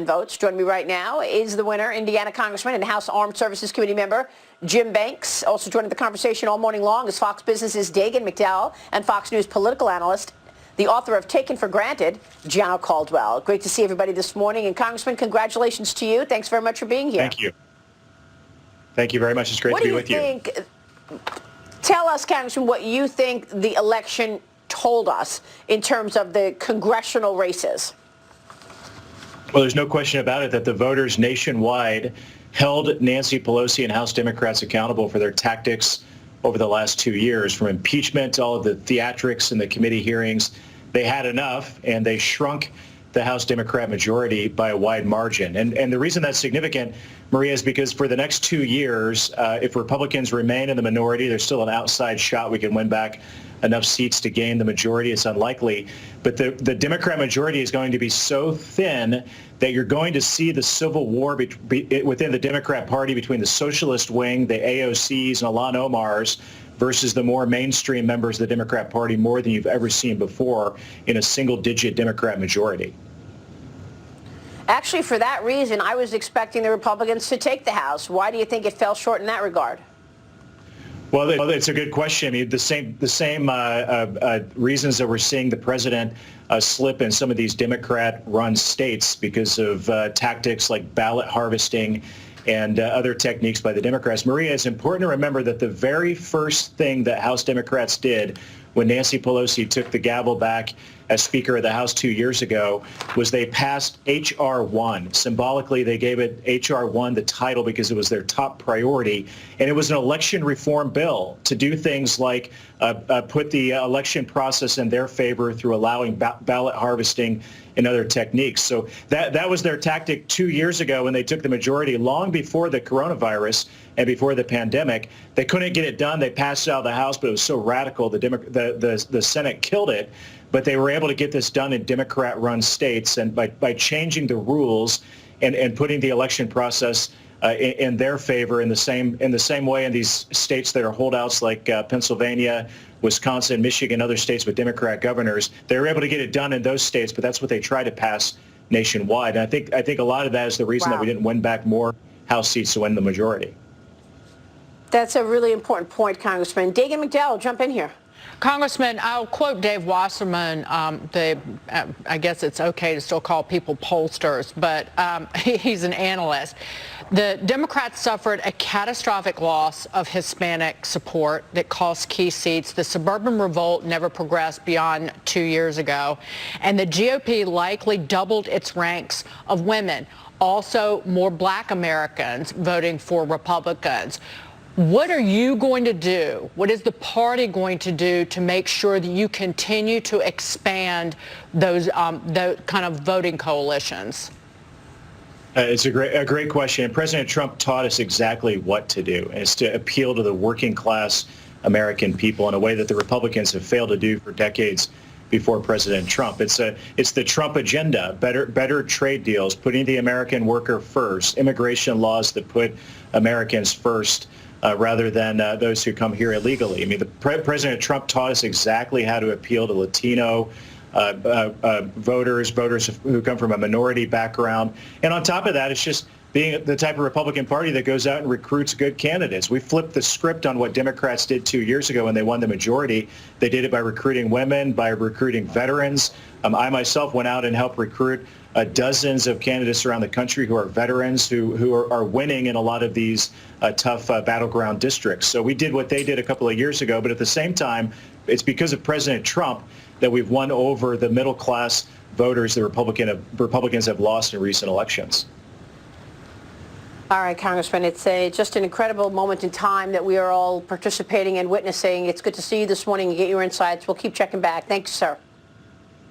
Votes. Joining me right now is the winner, Indiana Congressman and House Armed Services Committee member Jim Banks. Also joining the conversation all morning long is Fox Business's Dagen McDowell and Fox News political analyst, the author of Taken for Granted, Gianno Caldwell. Great to see everybody this morning. And Congressman, congratulations to you. Thanks very much for being here. Thank you. Thank you very much. It's great to be with you. Tell us, Congressman, what you think the election told us in terms of the congressional races. Well, there's no question about it that the voters nationwide held Nancy Pelosi and House Democrats accountable for their tactics over the last 2 years, from impeachment to all of the theatrics and the committee hearings. They had enough, and they shrunk the House Democrat majority by a wide margin. And the reason that's significant, Maria, is because for the next 2 years, if Republicans remain in the minority, there's still an outside shot we can win back enough seats to gain the majority. It's unlikely. But the Democrat majority is going to be so thin that you're going to see the civil war within the Democrat Party between the socialist wing, the AOCs and Ilhan Omar's, versus the more mainstream members of the Democrat Party, more than you've ever seen before in a single-digit Democrat majority. Actually, for that reason, I was expecting the Republicans to take the House. Why do you think it fell short in that regard? Well, it's a good question. I mean, the same reasons that we're seeing the president slip in some of these Democrat-run states because of tactics like ballot harvesting and other techniques by the Democrats. Maria, it's important to remember that the very first thing that House Democrats did when Nancy Pelosi took the gavel back as Speaker of the House 2 years ago was they passed H.R. 1. Symbolically, they gave it H.R. 1 the title because it was their top priority. And it was an election reform bill to do things like put the election process in their favor through allowing ballot harvesting and other techniques. So that was their tactic 2 years ago when they took the majority, long before the coronavirus and before the pandemic. They couldn't get it done. They passed it out of the House, but it was so radical, the Senate killed it. But they were able to get this done in Democrat-run states, and by changing the rules and putting the election process in their favor in the same way in these states that are holdouts like Pennsylvania, Wisconsin, Michigan, other states with Democrat governors, they were able to get it done in those states. But that's what they tried to pass nationwide. And I think a lot of that is the reason that we didn't win back more House seats to win the majority. That's a really important point, Congressman. Dagen McDowell, jump in here. Congressman, I'll quote Dave Wasserman. I guess it's okay to still call people pollsters, but he's an analyst. The Democrats suffered a catastrophic loss of Hispanic support that cost key seats. The suburban revolt never progressed beyond 2 years ago. And the GOP likely doubled its ranks of women. Also, more black Americans voting for Republicans. What are you going to do? What is the party going to do to make sure that you continue to expand those kind of voting coalitions? It's a great question. And President Trump taught us exactly what to do, and it's to appeal to the working class American people in a way that the Republicans have failed to do for decades before President Trump. It's the Trump agenda: better trade deals, putting the American worker first, immigration laws that put Americans first, rather than those who come here illegally. I mean, President Trump taught us exactly how to appeal to Latino voters who come from a minority background. And on top of that, it's just being the type of Republican Party that goes out and recruits good candidates. We flipped the script on what Democrats did 2 years ago when they won the majority. They did it by recruiting women, by recruiting veterans. I myself went out and helped recruit dozens of candidates around the country who are veterans who are winning in a lot of these tough battleground districts. So we did what they did a couple of years ago, but at the same time, it's because of President Trump that we've won over the middle class voters the Republicans have lost in recent elections. All right, Congressman, it's just an incredible moment in time that we are all participating and witnessing. It's good to see you this morning and get your insights. We'll keep checking back. Thank you, sir.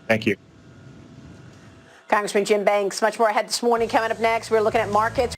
Thank you. Congressman Jim Banks, much more ahead this morning. Coming up next, we're looking at markets.